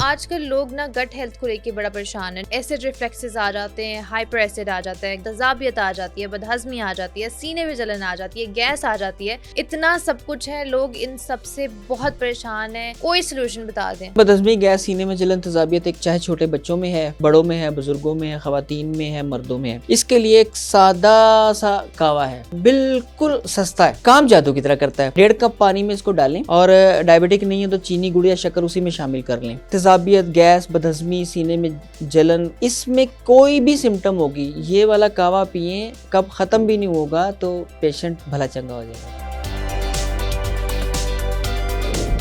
आजकल लोग ना गट हेल्थ को लेके बड़ा परेशान है। एसिड रिफ्लेक्सेस आ जाते हैं, हाइपर एसिड आ जाता है, तजाबियत आ जाती है, बदहजमी आ जाती है, सीने में जलन आ जाती है, गैस आ जाती है। इतना सब कुछ है, लोग इन सब से बहुत परेशान है। कोई सोल्यूशन बता दें। बदहजमी, गैस, सीने में जलन, तजाबियत एक चाहे छोटे बच्चों में है, बड़ों में है, बुजुर्गों में है, खवातीन में है, मर्दों में है। इसके लिए एक सादा सा कावा है, बिल्कुल सस्ता है, काम जादू की तरह करता है। 1.5 कप पानी में इसको डालें और डायबिटिक नहीं है तो चीनी, गुड़ या शक्कर उसी में शामिल कर लें। तजाबियत, गैस, बदहजमी, सीने में जलन, इसमें कोई भी सिम्टम होगी, ये वाला कावा पिए, कब खत्म भी नहीं होगा तो पेशेंट भला चंगा हो जाएगा।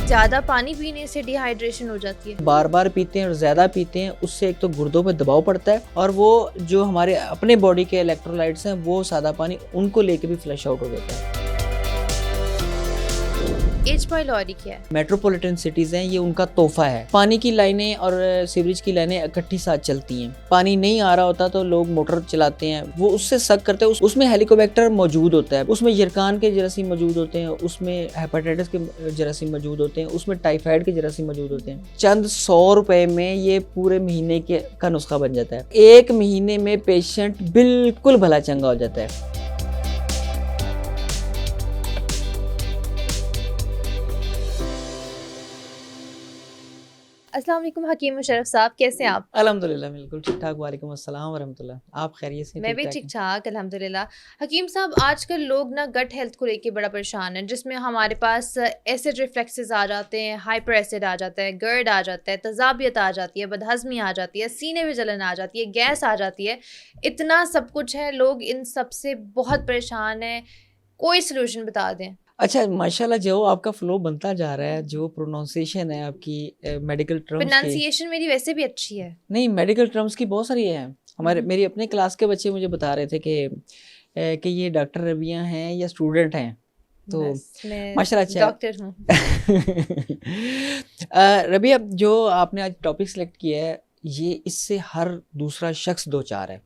ज्यादा पानी पीने से डिहाइड्रेशन हो जाती है। बार बार पीते हैं और ज्यादा पीते हैं, उससे एक तो गुर्दों पे दबाव पड़ता है और वो जो हमारे अपने बॉडी के इलेक्ट्रोलाइट्स हैं वो सादा पानी उनको लेके भी फ्लश आउट हो जाता है। एच पाइलोरी क्या है? मेट्रोपॉलिटन सिटीज हैं, ये उनका तोहफा है। पानी की लाइनें और सीवरेज की लाइनें इकट्ठी साथ चलती हैं। पानी नहीं आ रहा होता तो लोग मोटर चलाते हैं, वो उससे सक करते हैं, उसमें हेलिकोबैक्टर मौजूद होता है, उसमें यरकान के जरासीम मौजूद होते हैं, उसमें हेपेटाइटिस के जरासीम मौजूद होते हैं, उसमें टाइफाइड के जरासीम मौजूद होते हैं। चंद 100 रुपए में ये पूरे महीने का नुस्खा बन जाता है। 1 महीने में पेशेंट बिल्कुल भला चंगा हो जाता है। अस्सलाम वालेकुम हकीम मुशर्रफ साहब, कैसे हैं आप? अल्हम्दुलिल्लाह बिल्कुल ठीक ठाक। वालेकुम अस्सलाम व रहमतुल्लाह। आप खैरियत से? मैं भी ठीक ठाक अल्हम्दुलिल्लाह। हकीम साहब, आजकल लोग ना गट हेल्थ को लेके बड़ा परेशान है, जिसमें हमारे पास एसिड रिफ्लेक्सेस आ जाते हैं, हाइपर एसिड आ जाता है, गर्ड आ जाता है, तजाबियत आ जाती है, बदहजमी आ जाती है, सीने में जलन आ जाती है, गैस आ जाती है। इतना सब कुछ है, लोग इन सब से बहुत परेशान है। कोई सोल्यूशन बता दें। अच्छा, माशाल्लाह जो आपका फ्लो बनता जा रहा है, जो प्रोनाउंसिएशन है आपकी मेडिकल टर्म्स की, प्रोनाउंसिएशन मेरी वैसे भी अच्छी है। नहीं मेडिकल टर्म्स की बहुत सारी है। मेरी अपने क्लास के बच्चे मुझे बता रहे थे कि ये डॉक्टर रबिया हैं या स्टूडेंट हैं, तो माशाल्लाह अच्छा डॉक्टर हूँ। रबिया, जो आपने आज टॉपिक सेलेक्ट किया है, ये इससे हर दूसरा शख्स दो चार है।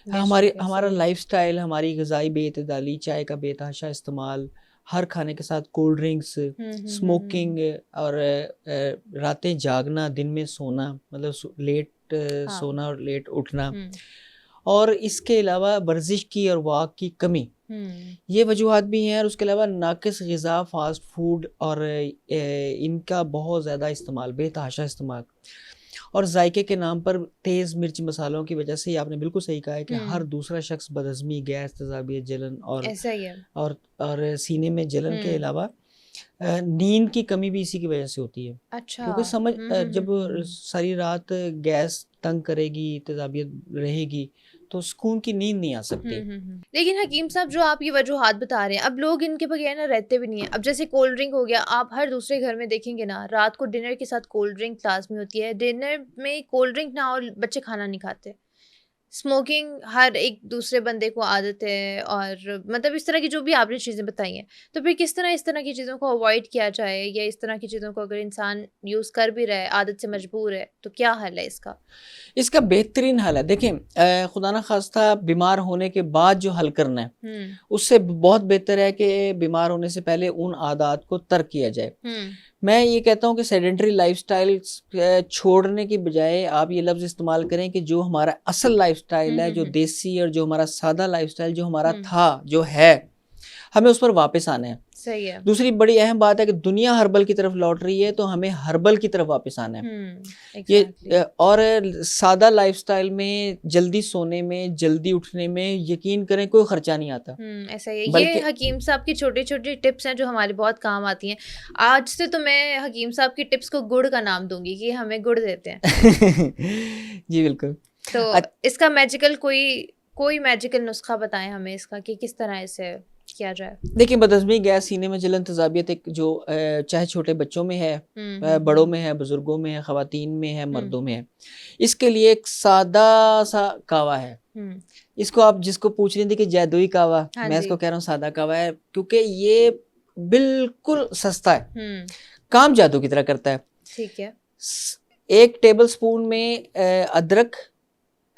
हमारा लाइफस्टाइल, हमारी ग़िज़ाई बेइतदाली, चाय का बेतहाशा इस्तेमाल, हर खाने के साथ कोल्ड ड्रिंक्स, स्मोकिंग और रातें जागना, दिन में सोना, मतलब लेट सोना और लेट उठना, और इसके अलावा वर्जिश की और वॉक की कमी, ये वजूहात भी हैं। और उसके अलावा नाकिस ग़िज़ा, फास्ट फूड और इनका बहुत ज़्यादा इस्तेमाल, बेतहाशा इस्तेमाल, और जायके के नाम पर तेज़ मिर्च मसालों की वजह से, आपने बिल्कुल सही कहा है कि हर दूसरा शख्स बदहजमी, गैस, तजाबियत, जलन और ऐसा ही है। और सीने में जलन के अलावा नींद की कमी भी इसी की वजह से होती है। अच्छा। क्योंकि जब सारी रात गैस तंग करेगी, तजाबियत रहेगी, तो सुकून की नींद नहीं आ सकती। लेकिन हकीम साहब, जो आप ये वजूहात बता रहे हैं, अब लोग इनके बगैर ना रहते भी नहीं है। अब जैसे कोल्ड ड्रिंक हो गया, आप हर दूसरे घर में देखेंगे ना, रात को डिनर के साथ कोल्ड ड्रिंक लाजमी होती है। डिनर में कोल्ड ड्रिंक ना हो, बच्चे खाना नहीं खाते। स्मोकिंग हर एक दूसरे बंदे को आदत है, और मतलब इस तरह की जो भी आपने चीज़ें बताई हैं, तो फिर किस तरह इस तरह की चीज़ों को अवॉइड किया जाए, या इस तरह की चीज़ों को अगर इंसान यूज़ कर भी रहा है, आदत से मजबूर है, तो क्या हल है इसका? इसका बेहतरीन हल है, देखें, खुदा न खास्ता बीमार होने के बाद जो हल करना है, उससे बहुत बेहतर है कि बीमार होने से पहले उन आदत को तर्क किया जाए। मैं ये कहता हूँ कि सेडेंटरी लाइफस्टाइल छोड़ने की बजाय आप ये लफ्ज़ इस्तेमाल करें कि जो हमारा असल लाइफस्टाइल है, जो देसी और जो हमारा सादा लाइफस्टाइल जो हमारा था, जो है, हमें उस पर वापस आना है। सही है। दूसरी बड़ी अहम बात है कि दुनिया हर्बल की तरफ लौट रही है, तो हमें हर्बल की तरफ वापस आना है। ये और सादा लाइफस्टाइल में, जल्दी सोने में, जल्दी उठने में, यकीन करें कोई खर्चा नहीं आता। ऐसा ही है। ये हकीम साहब की छोटी छोटी टिप्स हैं जो हमारे बहुत काम आती हैं। आज से तो मैं हकीम साहब की टिप्स को गुड़ का नाम दूंगी कि हमें गुड़ देते हैं। जी बिल्कुल। तो इसका मैजिकल कोई मैजिकल नुस्खा बताएं हमें इसका, कि किस तरह इसे किया जाए। देखिए, बदहजमी, गैस, सीने में जलन, तजाबियत एक जो चाहे छोटे बच्चों में है, बड़ों में है, बुजुर्गों में है, खवातीन में है, मर्दों में है। इसके लिए एक सादा सा कावा है। इसको आप जिसको पूछ रही थी कि जादुई कावा, मैं इसको कह रहा हूँ सादा कावा है, क्योंकि ये बिल्कुल सस्ता है, काम जादू की तरह करता है। ठीक है। 1 टेबल स्पून में अदरक,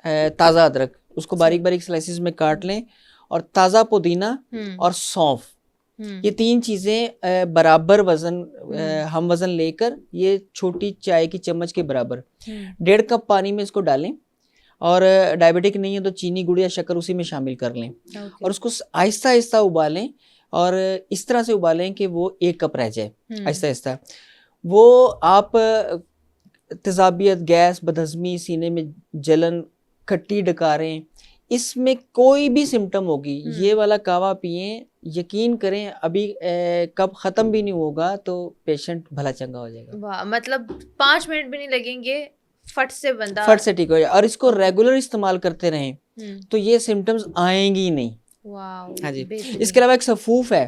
ताज़ा अदरक, उसको बारीक बारीक स्लाइसिस में काट लें, और ताज़ा पुदीना और सौंफ, ये 3 चीजें बराबर वजन हम वजन लेकर ये छोटी चाय की चम्मच के बराबर 1.5 कप पानी में इसको डालें और डायबिटिक नहीं है तो चीनी गुड़ या शक्कर उसी में शामिल कर लें और उसको आहिस्ता आहिस्ता उबालें और इस तरह से उबालें कि वो 1 कप रह जाए आहिस्ता आहिस्ता। वो आप तेजाबियत, गैस, बदहजमी, सीने में जलन, खट्टी डकारें, इसमें कोई भी सिम्टम होगी ये वाला कावा पिए, यकीन करें अभी कब खत्म भी नहीं होगा तो पेशेंट भला चंगा हो जाएगा। वाह, मतलब 5 मिनट भी नहीं लगेंगे, फट से ठीक हो जाए और इसको रेगुलर इस्तेमाल करते रहें तो ये सिम्टम्स आएंगी ही नहीं। वाह, हाँ जी। इसके अलावा एक सफूफ है,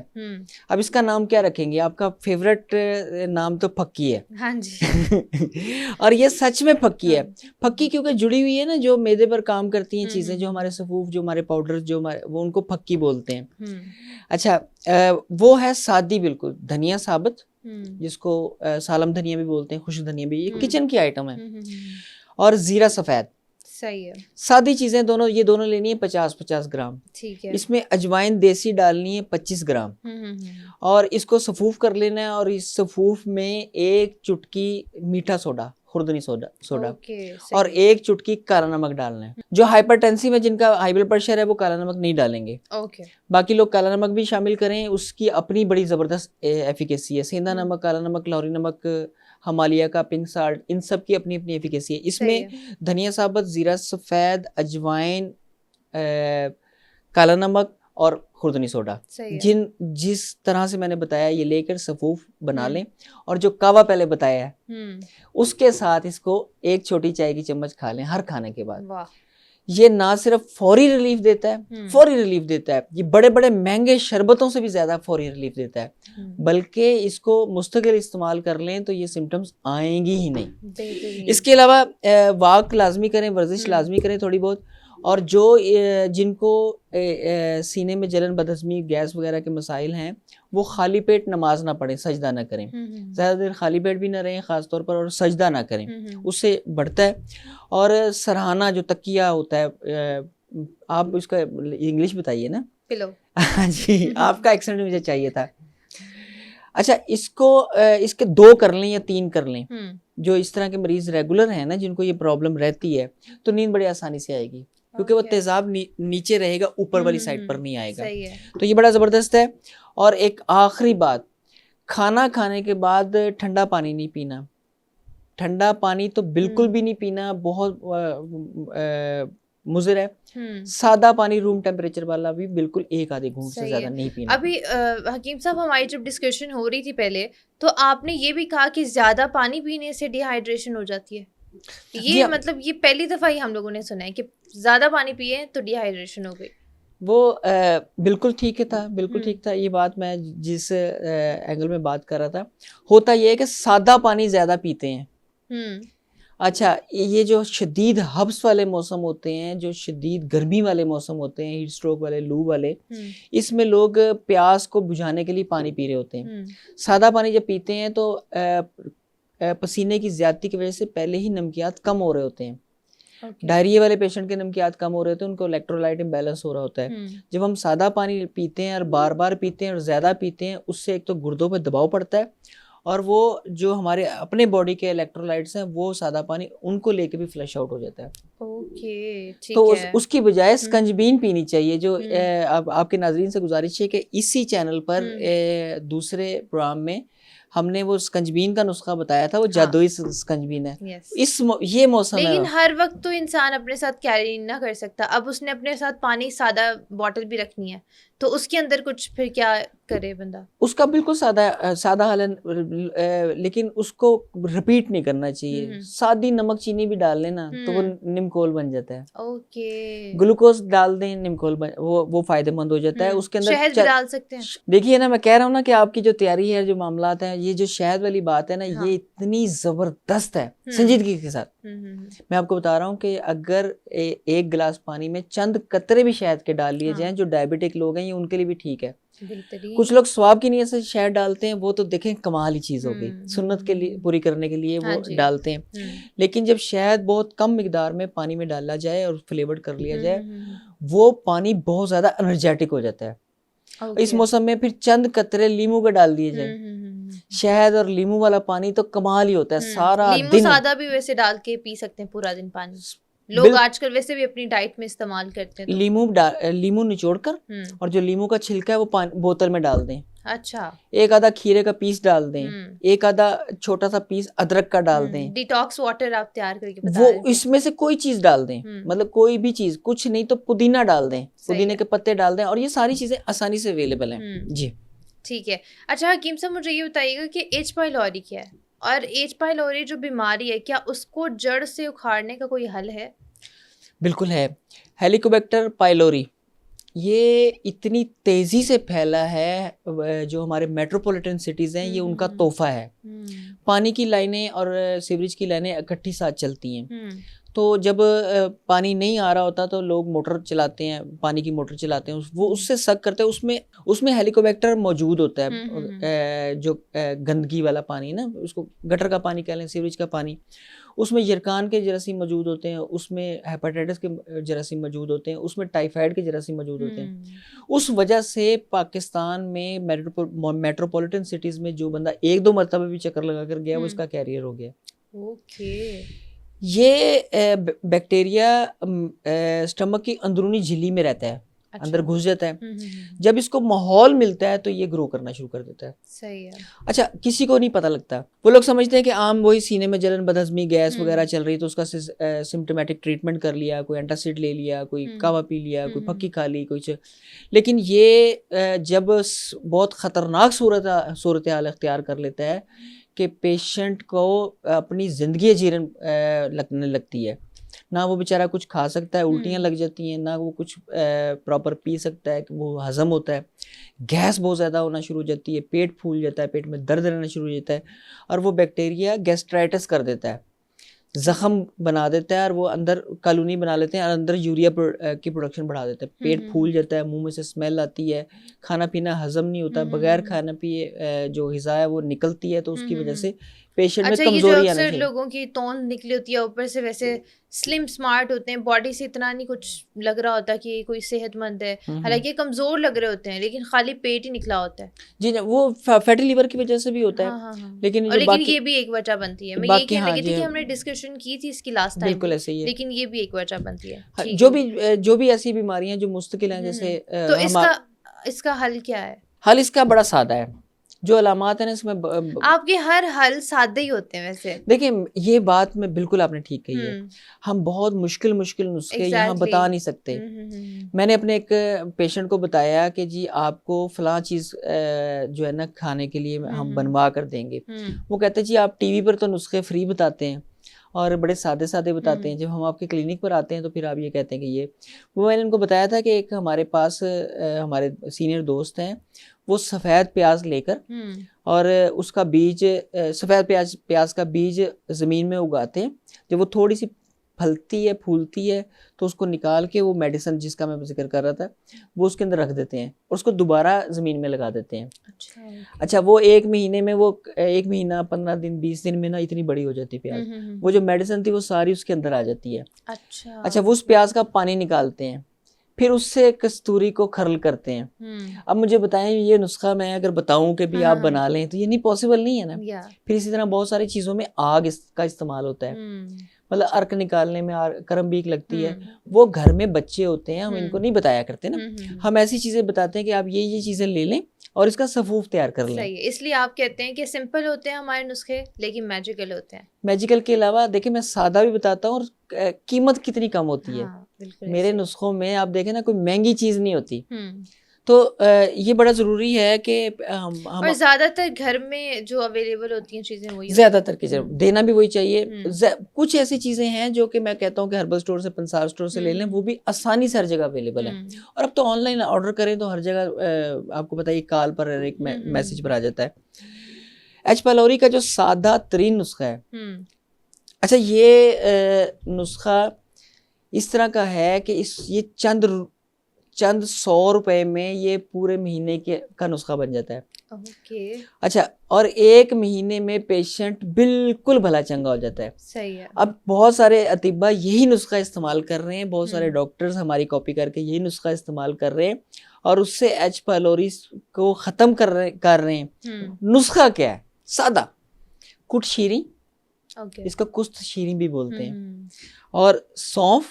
अब इसका नाम क्या रखेंगे? आपका फेवरेट नाम तो फक्की है। हाँ जी। और ये सच में फक्की है। फक्की क्योंकि जुड़ी हुई है ना जो मैदे पर काम करती हैं चीजें, जो हमारे सफूफ, जो हमारे पाउडर, जो हमारे, वो उनको फक्की बोलते हैं। अच्छा, वो है सादी बिल्कुल धनिया साबुत, जिसको सालम धनिया भी बोलते हैं, खुश्क धनिया भी, ये किचन की आइटम है। और जीरा सफेद, सही है। सादी चीजें दोनों, ये दोनों लेनी है 50-50 ग्राम। ठीक है। इसमें अजवाइन देसी डालनी है 25 ग्राम और इसको सफूफ कर लेना है और इस सफूफ में 1 चुटकी मीठा सोडा, खुर्दनी सोडा और 1 चुटकी काला नमक डालना है। जो हाइपरटेंसिव है, जिनका हाई ब्लड प्रेशर है, वो काला नमक नहीं डालेंगे। बाकी लोग काला नमक भी शामिल करें, उसकी अपनी बड़ी जबरदस्त एफिकेसी है। सेंधा नमक, काला नमक, लाहौरी नमक, हिमालय का पिंक साल्ट, इन सब की अपनी अपनी एफिकेसी है। इसमें धनिया साबुत, जीरा सफ़ेद, अजवाइन, काला नमक और खुर्दनी सोडा, जिस तरह से मैंने बताया ये लेकर सफूफ बना लें और जो कावा पहले बताया है उसके साथ इसको 1 छोटी चाय की चम्मच खा लें हर खाने के बाद। ये ना सिर्फ फौरी रिलीफ देता है, ये बड़े बड़े महंगे शरबतों से भी ज्यादा फौरी रिलीफ देता है, बल्कि इसको मुस्तकिल इस्तेमाल कर लें तो ये सिम्टम्स आएंगी ही नहीं। इसके अलावा वॉक लाजमी करें, वर्जिश लाजमी करें थोड़ी बहुत, और जो जिनको सीने में जलन, बदहजमी, गैस वगैरह के मसाइल हैं वो खाली पेट नमाज ना पढ़ें, सजदा ना करें, ज़्यादा देर खाली पेट भी ना रहें ख़ास तौर पर, और सजदा ना करें, उससे बढ़ता है। और सरहाना जो तकिया होता है, आप इसका इंग्लिश बताइए ना, पिलो। हाँ जी, आपका एक्सेंट मुझे चाहिए था। अच्छा, इसको इसके 2 कर लें या 3 कर लें। जो इस तरह के मरीज रेगुलर हैं ना, जिनको ये प्रॉब्लम रहती है, तो नींद बड़ी आसानी से आएगी क्योंकि वो तेजाब नीचे रहेगा, ऊपर वाली साइड पर नहीं आएगा। सही है। तो ये बड़ा ज़बरदस्त है। और एक आखिरी बात, खाना खाने के बाद ठंडा पानी नहीं पीना। ठंडा पानी तो बिल्कुल भी नहीं पीना, बहुत मुज़र है। सादा पानी रूम टेम्परेचर वाला भी बिल्कुल 1 आधे घूंट से ज्यादा नहीं पीना। अभी हकीम साहब, हमारी जब डिस्कशन हो रही थी पहले, तो आपने ये भी कहा कि ज्यादा पानी पीने से डिहाइड्रेशन हो जाती है। ये मतलब ये पहली दफा ही हम लोगों ने सुना है कि ज्यादा पानी पिए तो डिहाइड्रेशन हो गई। वो बिल्कुल ठीक था, बिल्कुल ठीक था। ये बात मैं जिस एंगल में बात कर रहा था, होता ये है कि सादा पानी ज्यादा पीते हैं। अच्छा, ये जो शदीद हब्स वाले मौसम होते हैं, जो शदीद गर्मी वाले मौसम होते हैं, हीट स्ट्रोक वाले, लू वाले, इसमें लोग प्यास को बुझाने के लिए पानी पी रहे होते हैं। सादा पानी जब पीते हैं तो पसीने की ज्यादती की वजह से पहले ही नमकियात कम हो रहे होते हैं। डायरिया वाले पेशेंट के नमकियात कम हो रहे होते हैं, उनको इलेक्ट्रोलाइट इम्बैलेंस हो रहा होता है। जब हम सादा पानी पीते हैं और बार बार पीते हैं और ज़्यादा पीते हैं, उससे एक तो गुर्दों पर दबाव पड़ता है और वो जो हमारे अपने बॉडी के इलेक्ट्रोलाइट्स हैं वो सादा पानी उनको लेके भी फ्लश आउट हो जाता है। ओके, ठीक तो है। उसकी बजाय स्कंजबीन पीनी चाहिए। जो आपके नाजरीन से गुजारिश है कि इसी चैनल पर दूसरे प्रोग्राम में हमने वो स्कंजबीन का नुस्खा बताया था, वो जादुई स्कंजबीन है। ये मौसम है, लेकिन हर वक्त तो इंसान अपने साथ कैरी ना कर सकता। अब उसने अपने साथ पानी सादा बॉटल भी रखनी है, तो उसके अंदर कुछ फिर क्या करे बंदा? उसका बिल्कुल सादा हल है, लेकिन उसको रिपीट नहीं करना चाहिए। सादी नमक चीनी भी डाल लेना तो वो निमकोल बन जाता है। ओके, ग्लूकोज डाल दें, निमकोल वो फायदेमंद हो जाता है। उसके अंदर शहद भी डाल सकते हैं। देखिए ना, मैं कह रहा हूँ ना कि आपकी जो तैयारी है, जो मामलात है, ये जो शहद वाली बात है ना, ये इतनी जबरदस्त है संजीदगी के साथ। मैं आपको बता रहा हूँ कि अगर 1 गिलास पानी में चंद कतरे भी शहद के डाल लिए जाएं, जो डायबिटिक लोग हैं, ये उनके लिए भी ठीक है। कुछ लोग स्वाब की नीयत से शहद डालते हैं, वो तो देखें कमाल ही चीज हो गई, सुन्नत के लिए पूरी करने के लिए वो डालते हैं। लेकिन जब शहद बहुत कम मिकदार में पानी में डाला जाए और फ्लेवर्ड कर लिया जाए, वो पानी बहुत ज्यादा एनर्जेटिक हो जाता है। इस मौसम में फिर चंद कतरे लीमू के डाल दिए जाए, शहद और लीमू वाला पानी तो कमाल ही होता है सारा लीमू दिन। सादा भी वैसे डाल के पी सकते हैं पूरा दिन पानी, लोग आजकल वैसे भी अपनी डाइट में इस्तेमाल करते हैं। तो लीमू निचोड़ कर और जो लीमू का छिलका है वो बोतल में डाल दें। अच्छा। एक आधा खीरे का पीस डाल दें, एक आधा छोटा सा पीस अदरक का डाल दें। डिटॉक्स वाटर आप तैयार करके बता वो रहे थे। इसमें से कोई चीज डाल दें, मतलब कोई भी चीज, कुछ नहीं तो पुदीना डाल दें, पुदीने के पत्ते डाल दें, और ये सारी चीजें आसानी से अवेलेबल हैं जी। ठीक है। अच्छा हकीम साहब, मुझे ये बताइएगा कि एच पाइलोरी क्या है, और एच पाइलोरी जो बीमारी है क्या उसको जड़ से उखाड़ने का कोई हल है? बिल्कुल है। हेलिकोबैक्टर पाइलोरी ये इतनी तेजी से फैला है, जो हमारे मेट्रोपॉलिटन सिटीज हैं ये उनका तोहफा है। पानी की लाइनें और सीवरेज की लाइनें इकट्ठी साथ चलती हैं, तो जब पानी नहीं आ रहा होता तो लोग मोटर चलाते हैं, पानी की मोटर चलाते हैं, वो उससे सक करते हैं, उसमें हेलिकोबैक्टर मौजूद होता है। जो गंदगी वाला पानी ना, उसको गटर का पानी कह लें, सीवरेज का पानी, उसमें यरकान के जरासीम मौजूद होते हैं, उसमें हेपेटाइटिस के जरासीम मौजूद होते हैं, उसमें टाइफाइड के जरासीम मौजूद होते हैं। उस वजह से पाकिस्तान में मेट्रोपॉलिटन सिटीज़ में जो बंदा 1-2 मरतबा भी चक्कर लगा कर गया वो इसका कैरियर हो गया। ओके। ये बैक्टीरिया स्टमक की अंदरूनी झिल्ली में रहता है, अच्छा। अंदर घुस जाता है। जब इसको माहौल मिलता है तो ये ग्रो करना शुरू कर देता है। सही है। अच्छा, किसी को नहीं पता लगता, वो लोग समझते हैं कि आम वही सीने में जलन, बदहजमी, गैस वगैरह चल रही तो उसका सिम्टोमेटिक ट्रीटमेंट कर लिया, कोई एंटासिड ले लिया, कोई कावा पी लिया, कोई फक्की खा ली, कोई लेकिन ये जब बहुत ख़तरनाक सूरत हाल अख्तियार कर लेता है कि पेशेंट को अपनी ज़िंदगी जीवन लगने लगती है, ना वो बेचारा कुछ खा सकता है, उल्टियाँ लग जाती हैं, ना वो कुछ प्रॉपर पी सकता है कि वो हज़म होता है, गैस बहुत ज़्यादा होना शुरू हो जाती है, पेट फूल जाता है, पेट में दर्द रहना शुरू हो जाता है, और वो बैक्टीरिया गैस्ट्राइटिस कर देता है, ज़ख़म बना देता है, और वो अंदर कॉलोनी बना लेते हैं और अंदर यूरिया की प्रोडक्शन बढ़ा देता है, पेट फूल जाता है, मुंह में से स्मेल आती है, खाना पीना हज़म नहीं होता, बगैर खाना पिए जो ग़िज़ा है वो निकलती है, तो उसकी वजह से पेशेंट में कमजोरी आना चाहिए। लोगों की तोंद निकली होती है, ऊपर से वैसे स्लिम स्मार्ट होते हैं, बॉडी से इतना नहीं कुछ लग रहा होता कि कोई सेहतमंद है, हालांकि कमजोर लग रहे होते हैं, लेकिन खाली पेट ही निकला होता है। जी ना, वो फैटी लिवर की वजह से भी होता है। हाँ। लेकिन ये भी एक वजह बनती है। मैं यही कहने लगी थी कि हमने डिस्कशन की थी इसकी लास्ट टाइम, बिल्कुल ऐसे ही है, लेकिन ये भी एक वजह बनती है। जो भी ऐसी बीमारियां जो मुस्तकिल हैं, जैसे तो इसका हल क्या है? हल इसका बड़ा सादा है। जो अलामात है ना इसमें आपके हर हल सादे ही होते हैं वैसे। देखिए, ये बात में बिल्कुल आपने ठीक कही है, हम बहुत मुश्किल नुस्खे यहाँ बता नहीं सकते। मैंने अपने एक पेशेंट को बताया कि जी आपको फलां चीज़ जो है ना खाने के लिए हम बनवा कर देंगे। वो कहते हैं जी आप टीवी पर तो नुस्खे फ्री बताते हैं और बड़े सादे बताते हैं, जब हम आपके क्लिनिक पर आते हैं तो फिर आप ये कहते हैं कि ये। वो मैंने उनको बताया था कि एक हमारे पास हमारे सीनियर दोस्त हैं, वो सफ़ेद प्याज लेकर और उसका बीज, सफ़ेद प्याज का बीज ज़मीन में उगाते हैं, जब वो थोड़ी सी फलती है, फूलती है, तो उसको निकाल के वो मेडिसिन जिसका मैं जिक्र कर रहा था वो उसके अंदर रख देते हैं और उसको दोबारा ज़मीन में लगा देते हैं। अच्छा, वो 1 महीने में, वो 1 महीना 15 दिन 20 दिन में ना इतनी बड़ी हो जाती है प्याज, वो जो मेडिसिन थी वो सारी उसके अंदर आ जाती है। अच्छा, वो उस प्याज का पानी निकालते हैं, फिर उससे कस्तूरी को खरल करते हैं। अब मुझे बताएं, ये नुस्खा मैं अगर बताऊं कि भी आप बना लें तो ये नहीं पॉसिबल नहीं है ना। फिर इसी तरह बहुत सारी चीज़ों में आग इसका इस्तेमाल होता है, मतलब अर्क निकालने में करम बीक लगती है। वो घर में बच्चे होते हैं, हम इनको नहीं बताया करते ना, हम ऐसी चीज़ें बताते हैं कि आप ये चीज़ें ले लें और इसका सफूफ तैयार कर लें। सही है, इसलिए आप कहते हैं कि सिंपल होते हैं हमारे नुस्खे, लेकिन मैजिकल होते हैं। मैजिकल के अलावा देखिए, मैं सादा भी बताता हूँ और कीमत कितनी कम होती है। मेरे नुस्खों में आप देखें ना, कोई महंगी चीज़ नहीं होती। तो ये बड़ा ज़रूरी है कि हम और ज़्यादातर घर में जो अवेलेबल होती हैं चीज़ें वही, ज़्यादातर की देना भी वही चाहिए। कुछ ऐसी चीज़ें हैं जो कि मैं कहता हूँ कि हर्बल स्टोर से, पंसार स्टोर से ले लें, वो भी आसानी से हर जगह अवेलेबल है। और अब तो ऑनलाइन ऑर्डर करें तो हर जगह आपको पता है, कॉल पर एक मैसेज पर आ जाता है। एच पाइलोरी का जो सादा तरीन नुस्खा है, अच्छा ये नुस्खा इस तरह का है कि ये चंद 100 रुपए में ये पूरे महीने का नुस्खा बन जाता है। अच्छा, और 1 महीने में पेशेंट बिल्कुल भला चंगा हो जाता है। सही है। अब बहुत सारे अतिबा यही नुस्खा इस्तेमाल कर रहे हैं, बहुत सारे डॉक्टर्स हमारी कॉपी करके यही नुस्खा इस्तेमाल कर रहे हैं और उससे एच पायलोरी को ख़त्म कर रहे हैं। नुस्खा क्या है? सादा, कुट शीरी, इसका कुश्त शीरी भी बोलते हैं, और सौंफ,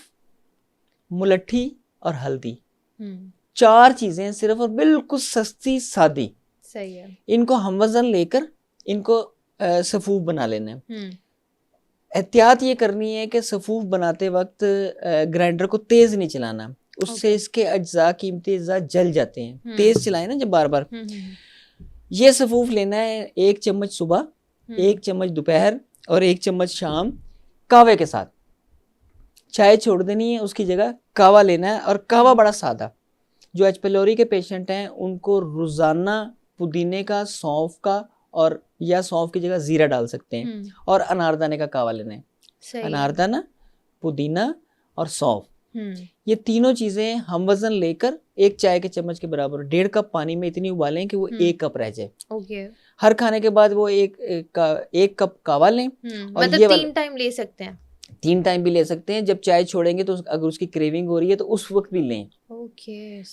मुलट्ठी और हल्दी, 4 चीज़ें सिर्फ, और बिल्कुल सस्ती सादी। सही है। इनको हम वज़न लेकर इनको सफ़ूफ बना लेना है। एहतियात ये करनी है कि सफ़ूफ बनाते वक्त ग्राइंडर को तेज़ नहीं चलाना, उससे इसके अज्जा, कीमती अज्जा जल जाते हैं। तेज़ चलाएं ना जब बार बार। ये सफ़ूफ लेना है 1 चम्मच सुबह, 1 चम्मच दोपहर और 1 चम्मच शाम, कावे के साथ। चाय छोड़ देनी है, उसकी जगह कावा लेना है, और कावा बड़ा सादा। जो एच पायलोरी के पेशेंट हैं उनको रोज़ाना पुदीने का, सौंफ का, और या सौंफ की जगह ज़ीरा डाल सकते हैं, और अनारदाने का कावा लेना है। अनारदाना, पुदीना और सौंफ, ये तीनों चीज़ें हम वज़न लेकर 1 चाय के चम्मच के बराबर 1.5 कप पानी में इतनी उबालें कि वो 1 कप रह जाए। हर खाने के बाद वो एक कप कावा लें। और मतलब 3 टाइम ले सकते हैं? 3 टाइम भी ले सकते हैं। जब चाय छोड़ेंगे तो अगर उसकी क्रेविंग हो रही है तो उस वक्त भी लें।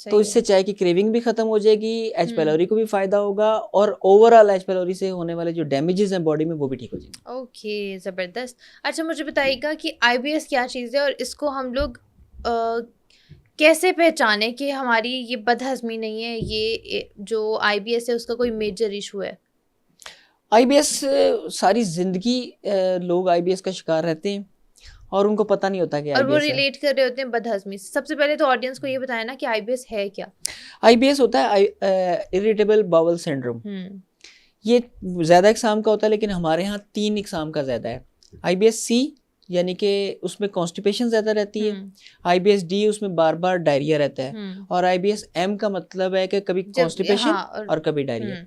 तो इससे चाय की क्रेविंग भी खत्म हो जाएगी, एच पायलोरी को भी फायदा होगा, और ओवरऑल एच पायलोरी से होने वाले जो डैमेजेस हैं बॉडी में वो भी ठीक हो जाएंगे। ओके, ज़बरदस्त। अच्छा, मुझे बताइएगा कि आईबीएस क्या चीज़ है और इसको हम लोग कैसे पहचाने कि हमारी ये बदहज़मी नहीं है, ये जो आईबीएस है उसका कोई मेजर इशू है? आईबीएस सारी जिंदगी लोग आईबीएस का शिकार रहते हैं और उनको पता नहीं होता कि और वो आईबीएस है। रिलेट कर रहे होते हैं बदहज़मी से। सबसे पहले तो ऑडियंस को ये बताया ना कि आईबीएस है क्या? आईबीएस होता है इरिटेबल बाउल सिंड्रोम। ये ज़्यादा इकसाम का होता है, लेकिन हमारे यहाँ 3 इकसाम का ज़्यादा है। आईबीएस सी यानी कि उसमें कॉन्स्टिपेशन ज़्यादा रहती है, आईबीएस डी उसमें बार बार डायरिया रहता है, और आईबीएस एम का मतलब है कि कभी कॉन्स्टिपेशन और कभी डायरिया।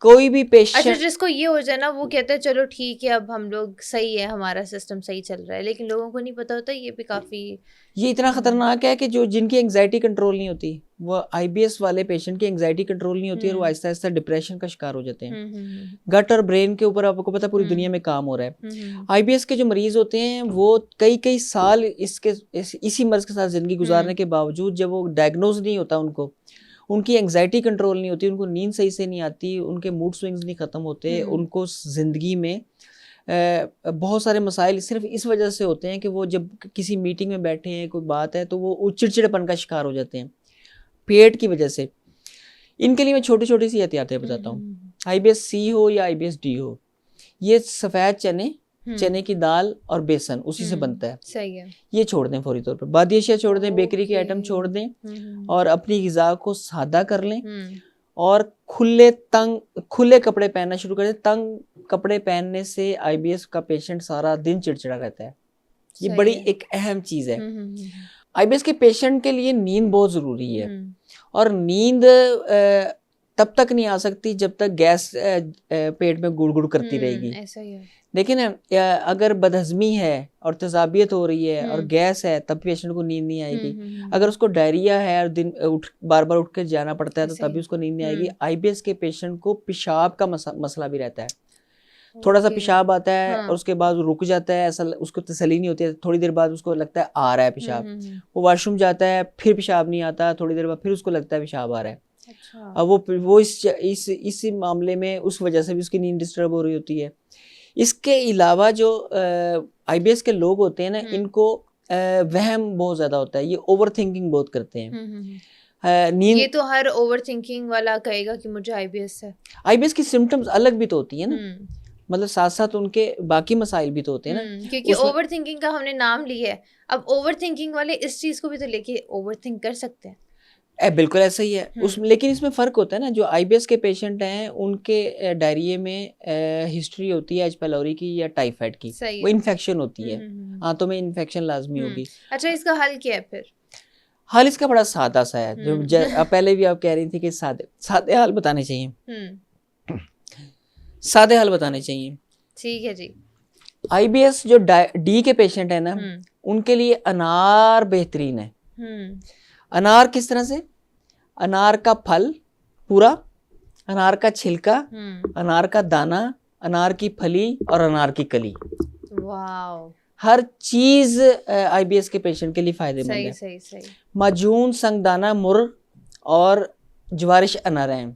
कोई भी पेशेंट, अच्छा, जिसको ये हो जाए ना वो कहता है चलो ठीक है, अब हम लोग सही है, हमारा सिस्टम सही चल रहा है, लेकिन लोगों को नहीं पता होता। ये भी काफ़ी, ये इतना खतरनाक है कि जो जिनकी एंग्जाइटी कंट्रोल नहीं होती, वो आईबीएस वाले पेशेंट की एंग्जाइटी कंट्रोल नहीं होती और वो आहिस्ता आहिस्ता डिप्रेशन का शिकार हो जाते हैं। गट और ब्रेन के ऊपर आपको पता पूरी दुनिया में काम हो रहा है। आईबीएस के जो मरीज होते हैं वो कई कई साल इसी मर्ज के साथ जिंदगी गुजारने के बावजूद जब वो डायग्नोज नहीं होता, उनकी एंग्जाइटी कंट्रोल नहीं होती, उनको नींद सही से नहीं आती, उनके मूड स्विंग्स नहीं ख़त्म होते, उनको ज़िंदगी में बहुत सारे मसाइल सिर्फ इस वजह से होते हैं कि वो जब किसी मीटिंग में बैठे हैं, कोई बात है, तो वो चिड़चिड़ेपन का शिकार हो जाते हैं पेट की वजह से। इनके लिए मैं छोटी छोटी सी एहतियातें बताता हूँ। आईबीएस सी हो या आईबीएस डी हो, ये सफ़ेद चने की दाल और बेसन उसी से बनता है। सही है। ये छोड़ दें फौरी तौर पर, बादी अशिया छोड़ दें, बेकरी के आइटम छोड़ दें, और अपनी ग़िज़ा को सादा कर लें, और खुले कपड़े पहनना शुरू कर दें। तंग कपड़े पहनने से आईबीएस का पेशेंट सारा दिन चिड़चिड़ा रहता है। ये बड़ी एक अहम चीज़ है। आईबीएस के पेशेंट के लिए नींद बहुत ज़रूरी है, और नींद तब तक नहीं आ सकती जब तक गैस पेट में गुड़ गुड़ करती रहेगी। ऐसा ही है। लेकिन अगर बदहज़मी है और तेज़ाबियत हो रही है और गैस है, तब पेशेंट को नींद नहीं आएगी। अगर उसको डायरिया है और दिन बार बार उठ कर जाना पड़ता है तो तभी उसको नींद नहीं आएगी। आईबीएस के पेशेंट को पेशाब का मसला भी रहता है। थोड़ा सा पेशाब आता है और उसके बाद रुक जाता है, ऐसा उसको तसल्ली नहीं होती है, थोड़ी देर बाद उसको लगता है आ रहा है पेशाब, वो वॉशरूम जाता है, फिर पेशाब नहीं आता, थोड़ी देर बाद फिर उसको लगता है पेशाब आ रहा है। अच्छा। अब वो इस मामले में उस वजह से भी उसकी नींद डिस्टर्ब हो रही होती है। इसके अलावा जो आईबीएस के लोग होते हैं ना, इनको वहम बहुत ज़्यादा होता है, ये ओवर थिंकिंग बहुत करते हैं। नींद, ये तो हर ओवर थिंकिंग वाला कहेगा कि मुझे आईबीएस है। आईबीएस की सिम्टम्स अलग भी तो होती है ना, मतलब साथ साथ उनके बाकी मसाइल भी तो होते हैं ना, क्योंकि ओवर थिंकिंग का हमने नाम लिया है। अब ओवर थिंकिंग वाले इस चीज़ को भी तो लेके ओवर थिंक कर सकते हैं। बिल्कुल ऐसा ही है उसमें, लेकिन इसमें फ़र्क होता है ना। जो आईबीएस के पेशेंट हैं उनके डायरिया में हिस्ट्री होती है एच पायलोरी की या टाइफाइड की, वो इन्फेक्शन होती है, आंतों में इन्फेक्शन लाजमी होगी। अच्छा, इसका हल क्या है फिर? हल इसका बड़ा सादा सा है, जो पहले भी आप कह रही थी कि सादे हल बताने चाहिए। सादे हल बताने चाहिए। ठीक है जी। आईबीएस जो डी के पेशेंट है ना, उनके लिए अनार बेहतरीन है। अनार किस तरह से? अनार का फल पूरा, अनार का छिलका, अनार का दाना, अनार की फली और अनार की कली। वाव, हर चीज आईबीएस के पेशेंट के लिए फायदेमंद है। सही। माजून, संगदाना, मुर्र और जवारिश अनारैम,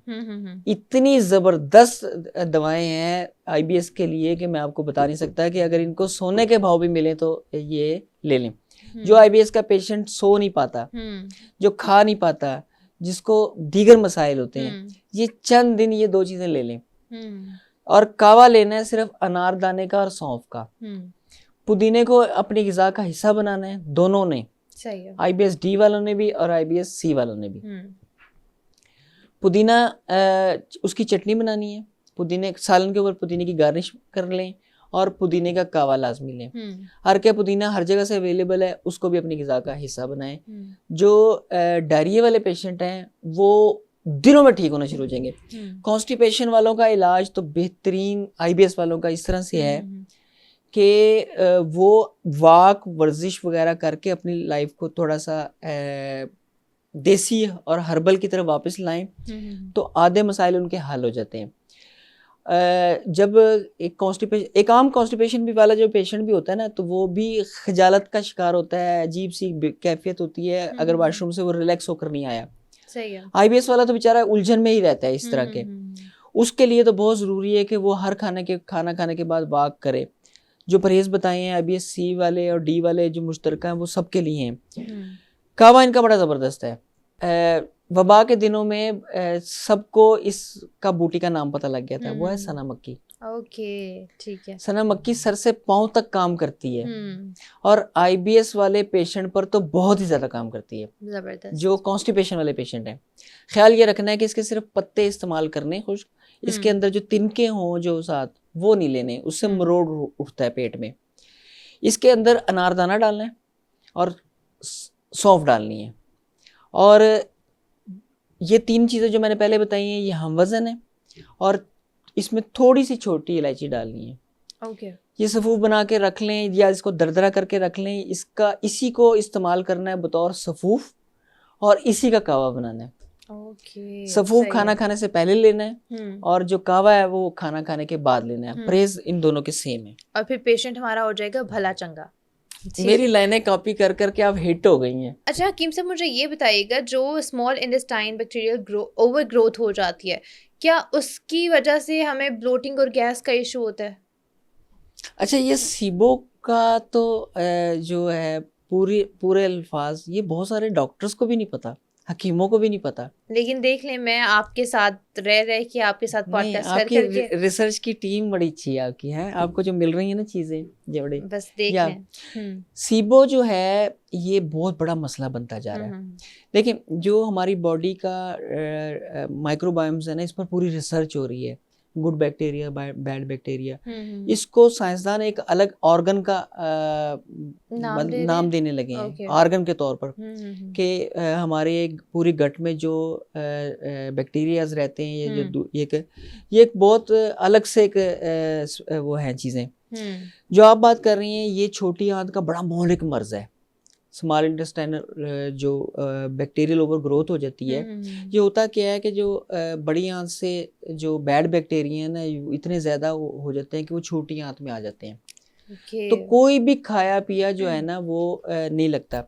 इतनी ज़बरदस्त दवाएं हैं आईबीएस के लिए कि मैं आपको बता नहीं सकता कि अगर इनको सोने के भाव भी मिले तो ये ले लें। जो आईबीएस का पेशेंट सो नहीं पाता, जो खा नहीं पाता, जिसको दीगर मसाइल होते हैं, ये चंद दिन ये 2 चीज़ें ले लें। और कावा लेना है सिर्फ अनारदाने का और सौंफ का। पुदीने को अपनी ग़िज़ा का हिस्सा बनाना है, दोनों ने, सही है, आईबीएस डी वालों ने भी और आईबीएस सी वालों ने भी। पुदीना उसकी चटनी बनानी है, पुदीने सालन के ऊपर पुदीने की गार्निश कर लें और पुदीने का कावा लाजमी लें। हर के पुदीना हर जगह से अवेलेबल है, उसको भी अपनी ग़िज़ा का हिस्सा बनाएं। जो डायरिया वाले पेशेंट हैं वो दिनों में ठीक होना शुरू हो जाएंगे। कॉन्स्टिपेशन वालों का इलाज तो बेहतरीन आईबीएस वालों का इस तरह से है कि वो वॉक वर्जिश वगैरह करके अपनी लाइफ को थोड़ा सा देसी और हर्बल की तरफ वापस लाएं तो आधे मसाइल उनके हल हो जाते हैं। जब एक आम कॉन्स्टिपेशन भी वाला जो पेशेंट भी होता है ना, तो वो भी खजालत का शिकार होता है, अजीब सी कैफियत होती है अगर वॉशरूम से वो रिलैक्स होकर नहीं आया। सही है। आईबीएस वाला तो बेचारा उलझन में ही रहता है इस तरह के। उसके लिए तो बहुत ज़रूरी है कि वो हर खाना खाने के बाद वॉक करे। जो परहेज़ बताए हैं आईबीएस सी वाले और डी वाले जो मुश्तरका हैं वो सबके लिए हैं। कावा इनका बड़ा ज़बरदस्त है। वबा के दिनों में सबको इसका बूटी का नाम पता लग गया था, वो है सना मक्की। ओके, ठीक है। सना मक्की सर से पाँव तक काम करती है और आईबीएस वाले पेशेंट पर तो बहुत ही ज़्यादा काम करती है। ज़बरदस्त। जो कॉन्स्टिपेशन वाले पेशेंट हैं, ख्याल ये रखना है कि इसके सिर्फ पत्ते इस्तेमाल करने खुश्क, इसके अंदर जो तिनके हों जो साथ वो नहीं लेने, उससे मरोड़ उठता है पेट में। इसके अंदर अनारदाना डालना है और सौंफ डालनी है। और ये 3 चीज़ें जो मैंने पहले बताई हैं ये हम वज़न है और इसमें थोड़ी सी छोटी इलायची डालनी है। ओके। ये सफ़ूफ बना के रख लें या इसको दरदरा करके रख लें। इसी को इस्तेमाल करना है बतौर सफ़ूफ और इसी का कावा बनाना है। ओके। सफ़ूफ खाना खाने से पहले लेना है और जो कावा है वो खाना खाने के बाद लेना है। परहेज़ इन दोनों के सेम है और फिर पेशेंट हमारा हो जाएगा भला चंगा। मेरी लाइनें कॉपी कर करके आप हिट हो गई हैं। अच्छा हकीम साहब, मुझे ये बताइएगा, जो small intestine bacterial over growth हो जाती है, क्या उसकी वजह से हमें ब्लोटिंग और गैस का इशू होता है? अच्छा, ये सीबो का तो जो है पूरे अल्फाज ये बहुत सारे डॉक्टर्स को भी नहीं पता, हकीमों को भी नहीं पता। लेकिन देख लें, मैं आपके साथ रह के आपके साथ पॉडकास्ट आपकी करके रिसर्च की टीम बड़ी अच्छी है आपकी, है आपको जो मिल रही है ना चीजें जो बड़ी, बस देख लें। सीबो जो है ये बहुत बड़ा मसला बनता जा रहा है। देखिए, जो हमारी बॉडी का माइक्रोबायोम्स है ना, इस पर पूरी रिसर्च हो रही है। गुड बैक्टीरिया, बैड बैक्टीरिया, इसको साइंसदान एक अलग ऑर्गन का नाम देने लगे हैं, ऑर्गन के तौर पर कि हमारे पूरी गट में जो बैक्टीरियाज रहते हैं, ये एक बहुत अलग से एक वो हैं चीज़ें। जो आप बात कर रही हैं ये छोटी आंत का बड़ा मौलिक मर्ज है। स्मॉल इंटेस्टाइनल जो बैक्टीरियल ओवर ग्रोथ हो जाती है, ये होता क्या है कि जो बड़ी आंत से जो बैड बैक्टीरिया ना इतने ज़्यादा हो जाते हैं कि वो छोटी आंत में आ जाते हैं। तो कोई भी खाया पिया जो है ना वो नहीं लगता